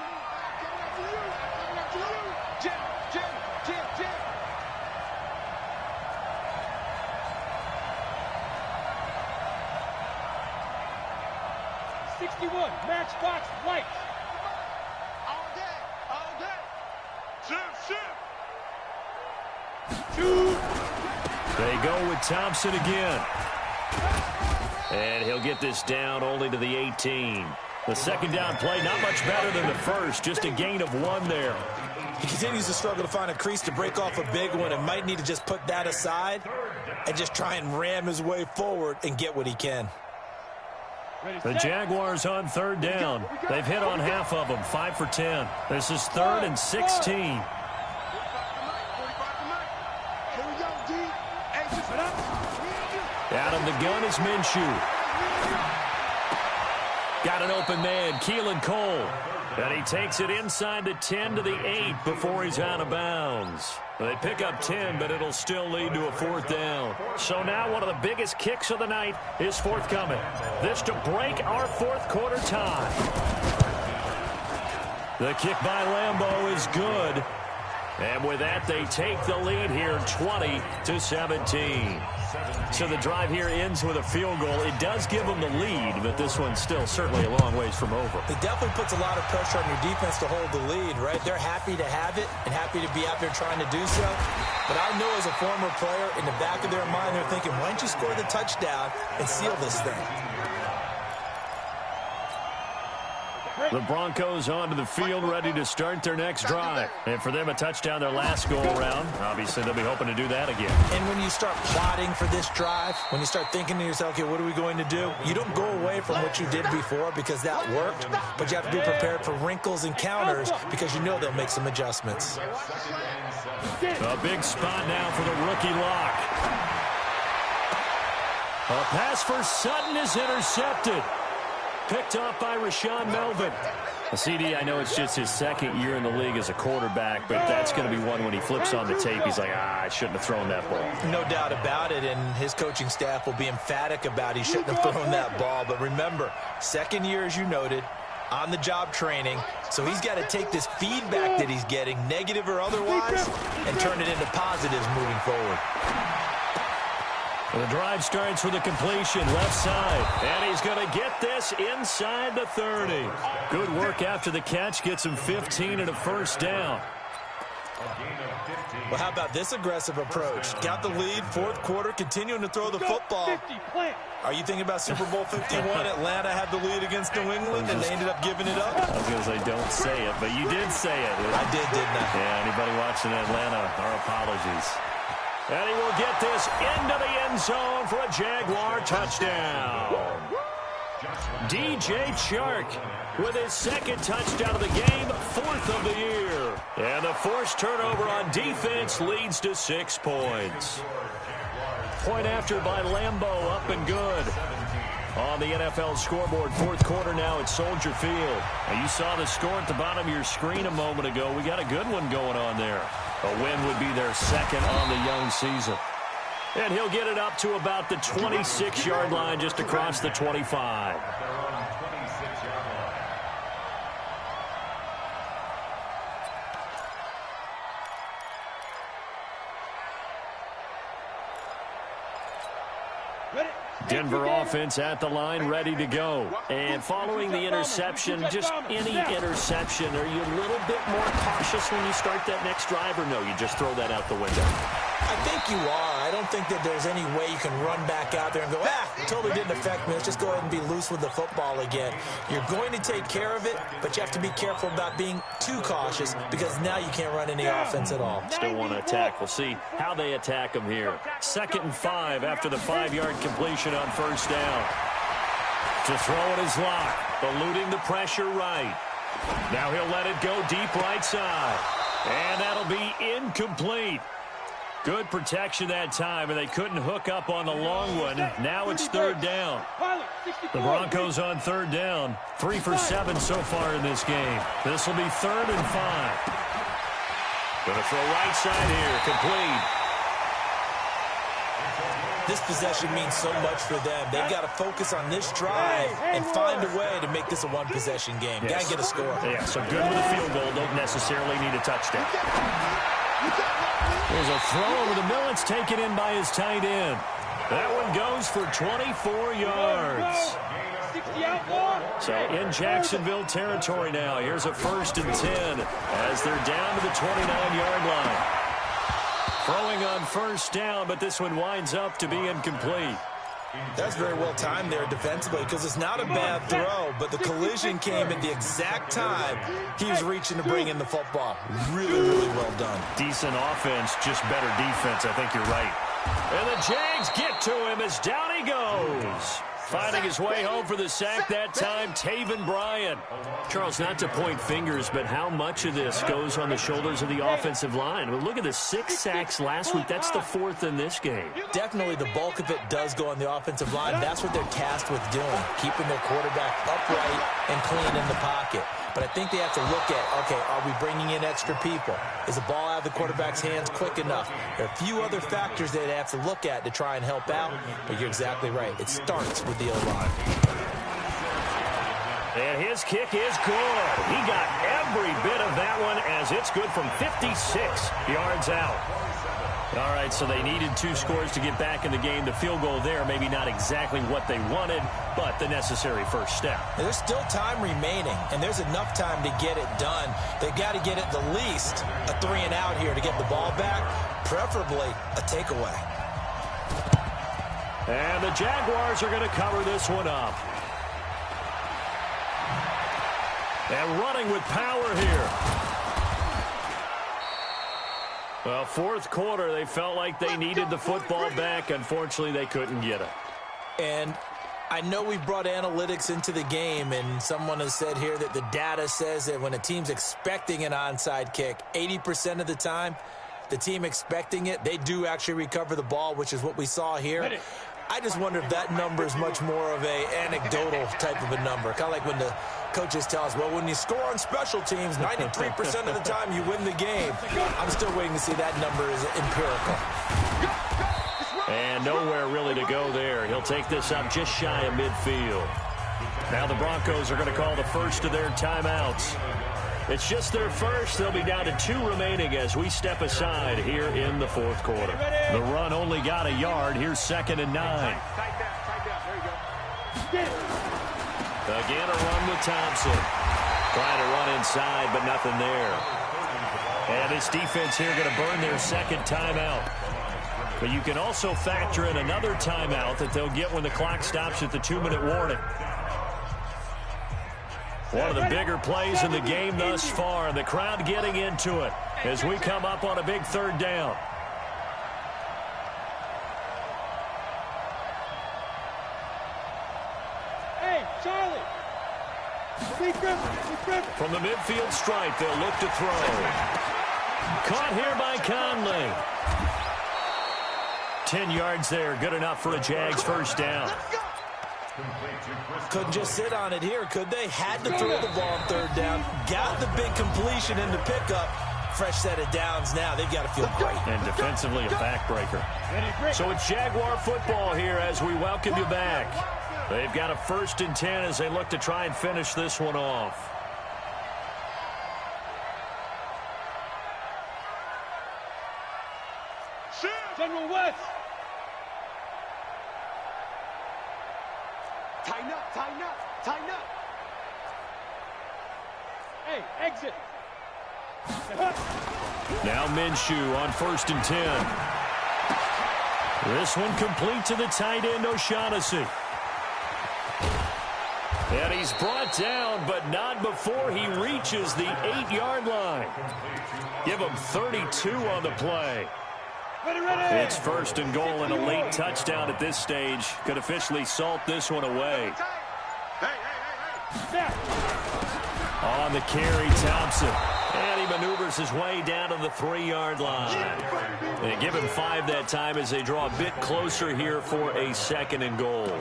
Jim. 61, matchbox lights. All day. Shoot. 2. They go with Thompson again. And he'll get this down only to the 18. The 2nd down play, not much better than the 1st, just a gain of 1 there. He continues to struggle to find a crease to break off a big one and might need to just put that aside and just try and ram his way forward and get what he can. The Jaguars on 3rd down. They've hit on half of them, 5 for 10. This is 3rd and 16. Out of the gun is Minshew. Got an open man, Keelan Cole. And he takes it inside the 10 to the 8 before he's out of bounds. They pick up 10, but it'll still lead to a 4th down. So now one of the biggest kicks of the night is forthcoming. This to break our 4th quarter tie. The kick by Lambeau is good. And with that, they take the lead here 20-17. So the drive here ends with a field goal. It does give them the lead, but this one's still certainly a long ways from over. It definitely puts a lot of pressure on your defense to hold the lead, right? They're happy to have it and happy to be out there trying to do so. But I know as a former player, in the back of their mind, they're thinking, why don't you score the touchdown and seal this thing? The Broncos onto the field ready to start their next drive. And for them, a touchdown their last go-around. Obviously, they'll be hoping to do that again. And when you start plotting for this drive, when you start thinking to yourself, okay, what are we going to do? You don't go away from what you did before because that worked, but you have to be prepared for wrinkles and counters because you know they'll make some adjustments. A big spot now for the rookie lock. A pass for Sutton is intercepted. Picked off by Rashaan Melvin. CD, I know it's just his 2nd year in the league as a quarterback, but that's going to be one when he flips on the tape, he's like, I shouldn't have thrown that ball. No doubt about it, and his coaching staff will be emphatic about he shouldn't have thrown that ball. But remember, 2nd year, as you noted, on-the-job training, so he's got to take this feedback that he's getting, negative or otherwise, and turn it into positives moving forward. The drive starts with a completion left side, and he's going to get this inside the 30. Good work after the catch, gets him 15 and a 1st down. Well, how about this aggressive approach? Got the lead, 4th quarter, continuing to throw the football. Are you thinking about Super Bowl 51? Atlanta had the lead against New England, and they ended up giving it up? I was going to say, don't say it, but you did say it. I did, didn't I? Yeah, anybody watching Atlanta, our apologies. And he will get this into the end zone for a Jaguar touchdown. DJ Chark with his 2nd touchdown of the game, 4th of the year. And the forced turnover on defense leads to 6 points. Point after by Lambeau, up and good. On the NFL scoreboard, 4th quarter now at Soldier Field. And you saw the score at the bottom of your screen a moment ago. We got a good one going on there. A win would be their 2nd on the young season. And he'll get it up to about the 26-yard line, just across the 25. Denver offense at the line, ready to go. And following the interception, just any interception, are you a little bit more cautious when you start that next drive, or no, you just throw that out the window? I think you are. I don't think that there's any way you can run back out there and go, it totally didn't affect me. Let's just go ahead and be loose with the football again. You're going to take care of it, but you have to be careful about being too cautious because now you can't run any offense at all. Still want to attack. We'll see how they attack them here. 2nd and 5 after the 5-yard completion on 1st down. To throw it is Lock, eluding the pressure right. Now he'll let it go deep right side. And that'll be incomplete. Good protection that time, and they couldn't hook up on the long one. Now it's 3rd down. The Broncos on 3rd down. 3 for 7 so far in this game. This will be 3rd and 5. Gonna throw right side here, complete. This possession means so much for them. They've got to focus on this drive and find a way to make this a one-possession game. Yes. Got to get a score. Yeah, so good with a field goal. Don't necessarily need a touchdown. There's a throw over the middle. It's taken in by his tight end. That one goes for 24 yards. So in Jacksonville territory now. Here's a 1st and 10 as they're down to the 29-yard line. Throwing on 1st down, but this one winds up to be incomplete. That's very well timed there defensively because it's not a bad throw, but the collision came at the exact time he was reaching to bring in the football. Really, really well done. Decent offense, just better defense. I think you're right. And the Jags get to him as down he goes. Finding his way home for the sack that time, Taven Bryan. Charles, not to point fingers, but how much of this goes on the shoulders of the offensive line? I mean, look at the 6 sacks last week. That's the 4th in this game. Definitely the bulk of it does go on the offensive line. That's what they're tasked with doing, keeping their quarterback upright and clean in the pocket. But I think they have to look at, okay, are we bringing in extra people? Is the ball out of the quarterback's hands quick enough? There are a few other factors that they have to look at to try and help out, but you're exactly right. It starts with the O-line. And his kick is good. He got every bit of that one as it's good from 56 yards out. All right, so they needed 2 scores to get back in the game. The field goal there, maybe not exactly what they wanted, but the necessary first step. There's still time remaining, and there's enough time to get it done. They've got to get at the least a 3-and-out here to get the ball back, preferably a takeaway. And the Jaguars are going to cover this one up. And running with power here. Well, fourth quarter, they felt like they needed the football back. Unfortunately, they couldn't get it. And I know we brought analytics into the game, and someone has said here that the data says that when a team's expecting an onside kick, 80% of the time, the team expecting it, they do actually recover the ball, which is what we saw here. I just wonder if that number is much more of a anecdotal type of a number. Kind of like when the coaches tell us, well, when you score on special teams, 93% of the time you win the game. I'm still waiting to see that number is empirical. And nowhere really to go there. He'll take this up just shy of midfield. Now the Broncos are going to call the first of their timeouts. It's just their first. They'll be down to 2 remaining as we step aside here in the fourth quarter. The run only got a yard. Here's 2nd and 9. Tight down. There you go. Again, a run with Thompson. Trying to run inside, but nothing there. And this defense here going to burn their 2nd timeout. But you can also factor in another timeout that they'll get when the clock stops at the 2-minute warning. One of the bigger plays in the game thus far. The crowd getting into it as we come up on a big 3rd down. Hey, Charlie. From the midfield stripe, they'll look to throw. Caught here by Conley. 10 yards there. Good enough for a Jags first down. Couldn't just sit on it here, could they? Had to throw the ball on 3rd down. Got the big completion in the pickup. Fresh set of downs now. They've got to feel great. And defensively a backbreaker. So it's Jaguar football here as we welcome you back. They've got a 1st and 10 as they look to try and finish this one off. General West. Tighten up. Hey, exit. Now Minshew on 1st and 10. This one complete to the tight end, O'Shaughnessy. And he's brought down, but not before he reaches the 8-yard line. Give him 32 on the play. It's 1st and goal and a late touchdown at this stage. Could officially salt this one away. On the carry, Thompson. And he maneuvers his way down to the 3-yard line. They give him 5 that time as they draw a bit closer here for a 2nd and goal.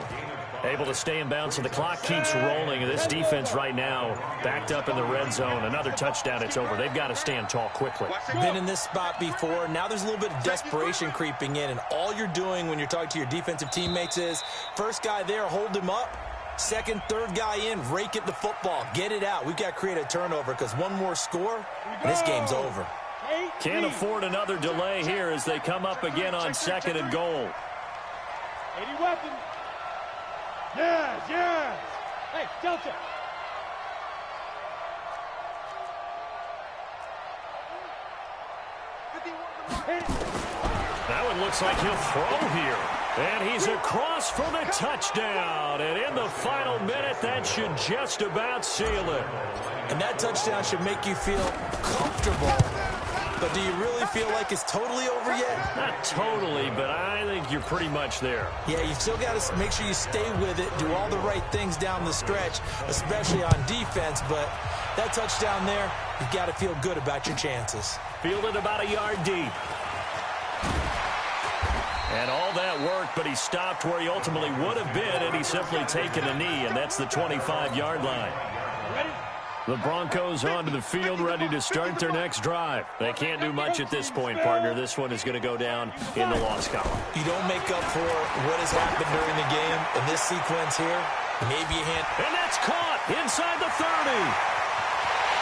Able to stay in bounds, so the clock keeps rolling. And this defense right now backed up in the red zone. Another touchdown, it's over. They've got to stand tall quickly. Been in this spot before. Now there's a little bit of desperation creeping in. And all you're doing when you're talking to your defensive teammates is, first guy there, hold him up. 2nd, 3rd guy in, rake at the football. Get it out. We've got to create a turnover because one more score, and this game's over. Can't afford another delay here as they come up again on 2nd and goal. 80 weapons. Yes. Hey, Delta. That one looks like he'll throw here. And he's across for the touchdown. And in the final minute, that should just about seal it. And that touchdown should make you feel comfortable. But do you really feel like it's totally over yet? Not totally, but I think you're pretty much there. Yeah, you've still got to make sure you stay with it, do all the right things down the stretch, especially on defense. But that touchdown there, you've got to feel good about your chances. Fielded about a yard deep. And all that work, but he stopped where he ultimately would have been, and he's simply taken a knee, and that's the 25-yard line. Ready? The Broncos onto the field, ready to start their next drive. They can't do much at this point, partner. This one is going to go down in the loss column. You don't make up for what has happened during the game. In this sequence here, maybe a hand. And that's caught inside the 30.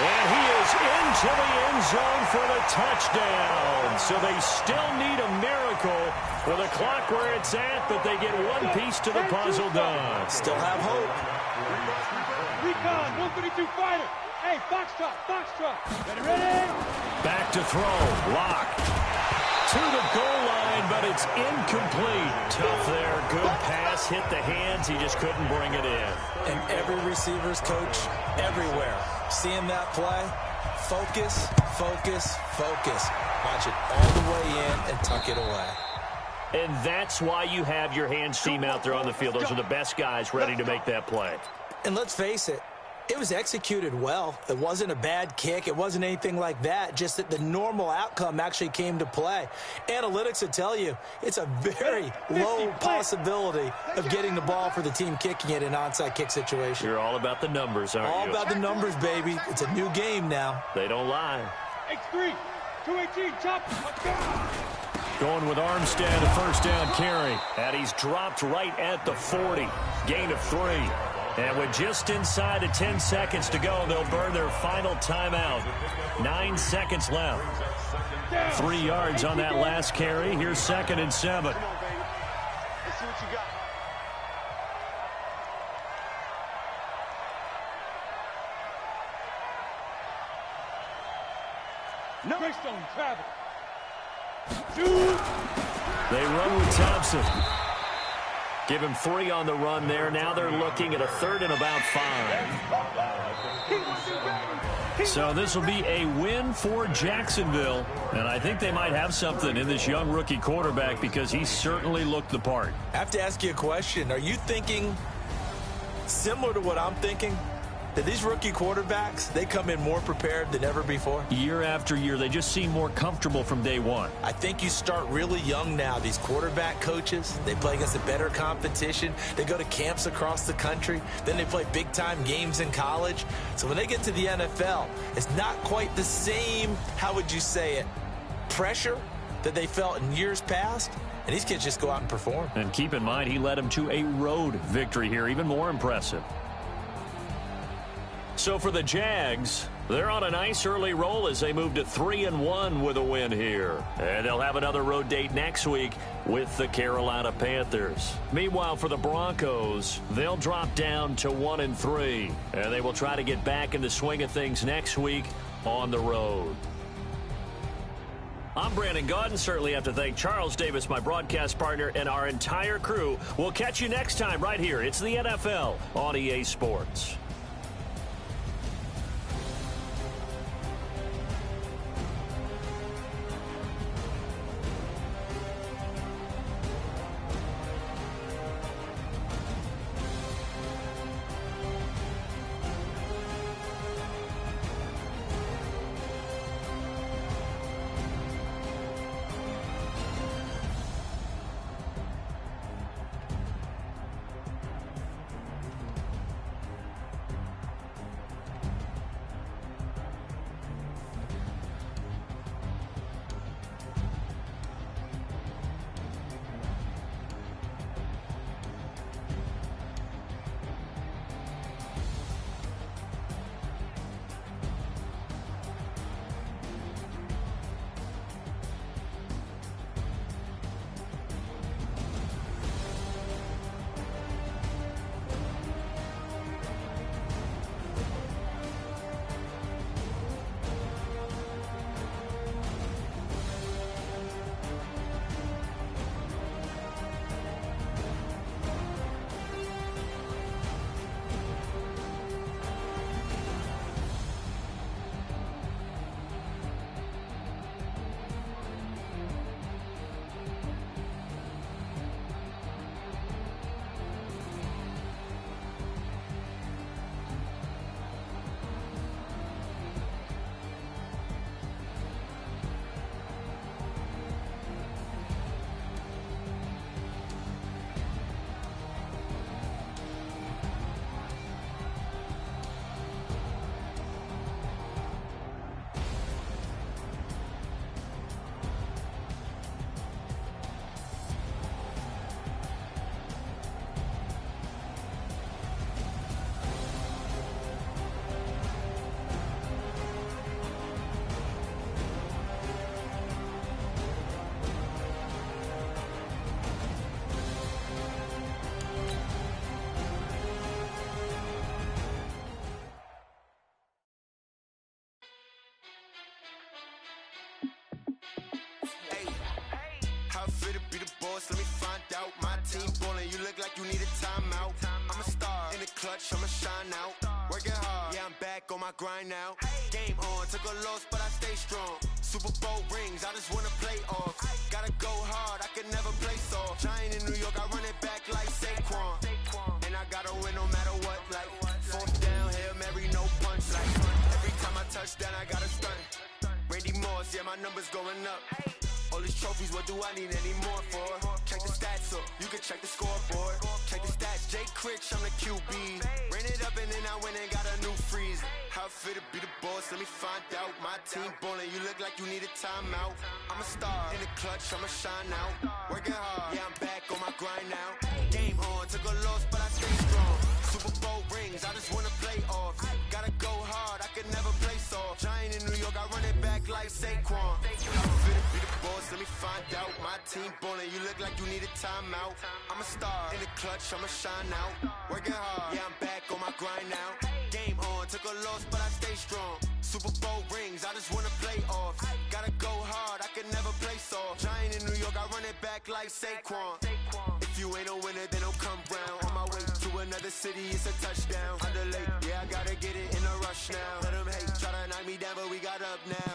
And he is into the end zone for the touchdown. So they still need a miracle with the clock where it's at, but they get one piece to the puzzle done. Still have hope. Recon, 132 fighter. Hey, Foxtrot. Ready? Back to throw. Lock. To the goal line, but it's incomplete. Tough there. Good pass. Hit the hands. He just couldn't bring it in. And every receiver's coach everywhere. Seeing that play, focus. Watch it all the way in and tuck it away. And that's why you have your hands team out there on the field. Those are the best guys ready to make that play. And let's face it, it was executed well. It wasn't a bad kick. It wasn't anything like that. Just that the normal outcome actually came to play. Analytics will tell you it's a very low possibility of getting the ball for the team kicking it in an onside kick situation. You're all about the numbers, aren't you? All about the numbers, baby. It's a new game now. They don't lie. X3, 218, chop. Let's go. Going with Armstead, a first down carry. And he's dropped right at the 40. Gain of 3. And with just inside of 10 seconds to go, they'll burn their final timeout. 9 seconds left. 3 yards on that last carry. Here's 2nd and 7. Come on, baby. Let's see what you got. No. Greystone, travel. Shoot. They run with Thompson. Give him 3 on the run there. Now they're looking at a 3rd and about 5. So this will be a win for Jacksonville. And I think they might have something in this young rookie quarterback because he certainly looked the part. I have to ask you a question. Are you thinking similar to what I'm thinking? That these rookie quarterbacks, they come in more prepared than ever before? Year after year, they just seem more comfortable from day one. I think you start really young now. These quarterback coaches, they play against a better competition. They go to camps across the country. Then they play big-time games in college. So when they get to the NFL, it's not quite the same, how would you say it, pressure that they felt in years past. And these kids just go out and perform. And keep in mind, he led them to a road victory here, even more impressive. So for the Jags, they're on a nice early roll as they move to 3-1 with a win here. And they'll have another road date next week with the Carolina Panthers. Meanwhile, for the Broncos, they'll drop down to 1-3. And they will try to get back in the swing of things next week on the road. I'm Brandon Gaudin. Certainly have to thank Charles Davis, my broadcast partner, and our entire crew. We'll catch you next time right here. It's the NFL on EA Sports. fit to be the boss? Let me find out. My team ballin', you look like you need a timeout. I'm a star in the clutch, I'ma shine out. Working hard, yeah, I'm back on my grind now. Game on, took a loss, but I stay strong. Super Bowl rings, I just wanna play off. Gotta go hard, I can never play soft. Giant in New York, I run it back like Saquon. And I gotta win no matter what, like fourth down, Hail Mary, no punch. Like every time I touch down, I gotta stunt. Randy Moss, yeah, my numbers going up. All these trophies, what do I need any more for? Check the stats up, you can check the scoreboard. Check the stats, Jay Critch, I'm the QB. Ran it up and then I went and got a new freeze. How fit to be the boss, let me find out. My team ballin', you look like you need a timeout. I'm a star in the clutch, I'ma shine out. Working hard, yeah, I'm back on my grind now. Game on, took a loss, but I stay strong. Super Bowl rings, I just wanna play off. Gotta go hard, I can never play soft. Giant in New York, I run it back like Saquon. How fit to be the boss, let me find out. My team ballin', you look like you need a timeout. I'm a star in the clutch, I'ma shine out. Working hard, yeah, I'm back on my grind now. Game on, took a loss, but I stay strong. Super Bowl rings, I just wanna play off. Gotta go hard, I can never play soft. Giant in New York, I run it back like Saquon. If you ain't a winner, then don't come round. On my way to another city, it's a touchdown. Underlay, yeah, I gotta get it in a rush now. Let them hate, try to knock me down, but we got up now.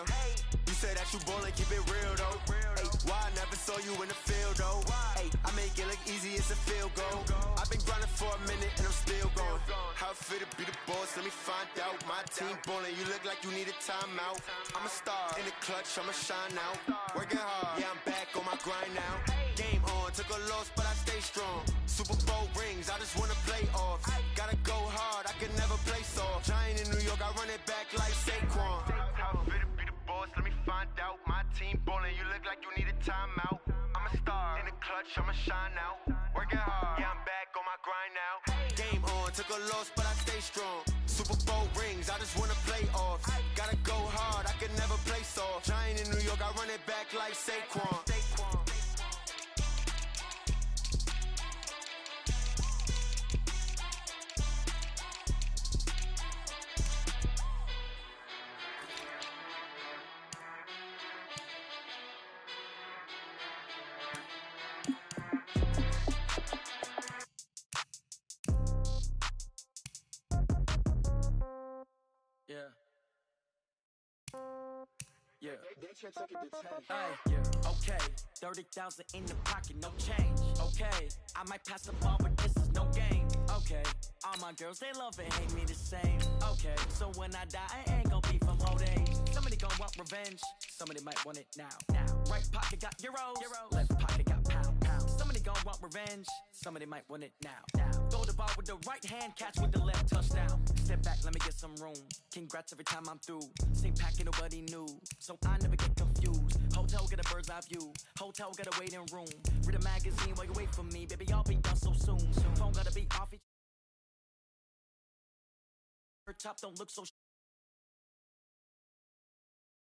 You say that you ballin', keep it real though. Ay, why I never saw you in the field though? Ay, I make it look easy, it's a field goal. I've been grinding for a minute and I'm still going. How fit to be the boss, let me find out. My team ballin', you look like you need a timeout. I'm a star in the clutch, I'ma shine out. Working hard, yeah, I'm back on my grind now. Game on, took a loss, but I stay strong. Super Bowl rings, I just wanna play off. Gotta go hard, I can never play soft. Giant in New York, I run it back like Saquon. How fit to be the boss, let me find out. My team ballin', you look like you need a timeout. I'm a star in the clutch, I'ma shine out. Working hard, yeah, I'm back on my grind now. Game on, took a loss, but I stay strong. Super Bowl rings, I just wanna play off. Gotta go hard, I can never play soft. Giant in New York, I run it back like Saquon. Yeah. Yeah. Okay. 30,000 in the pocket, no change. Okay. I might pass the ball, but this is no game. Okay. All my girls, they love and hate me the same. Okay. So when I die, I ain't gon' be from old age. Somebody gon' want revenge. Somebody might want it now. Right pocket got euros. Left pocket got pounds. Somebody gon' want revenge. Somebody might want it now. Throw the ball with the right hand, catch with the left, touchdown. Step back, let me get some room. Congrats every time I'm through. Same packet, nobody knew. So I never get confused. Hotel get a bird's eye view. Hotel get a waiting room. Read a magazine while you wait for me. Baby, I'll be done so soon. Phone gotta be off each. Her top don't look so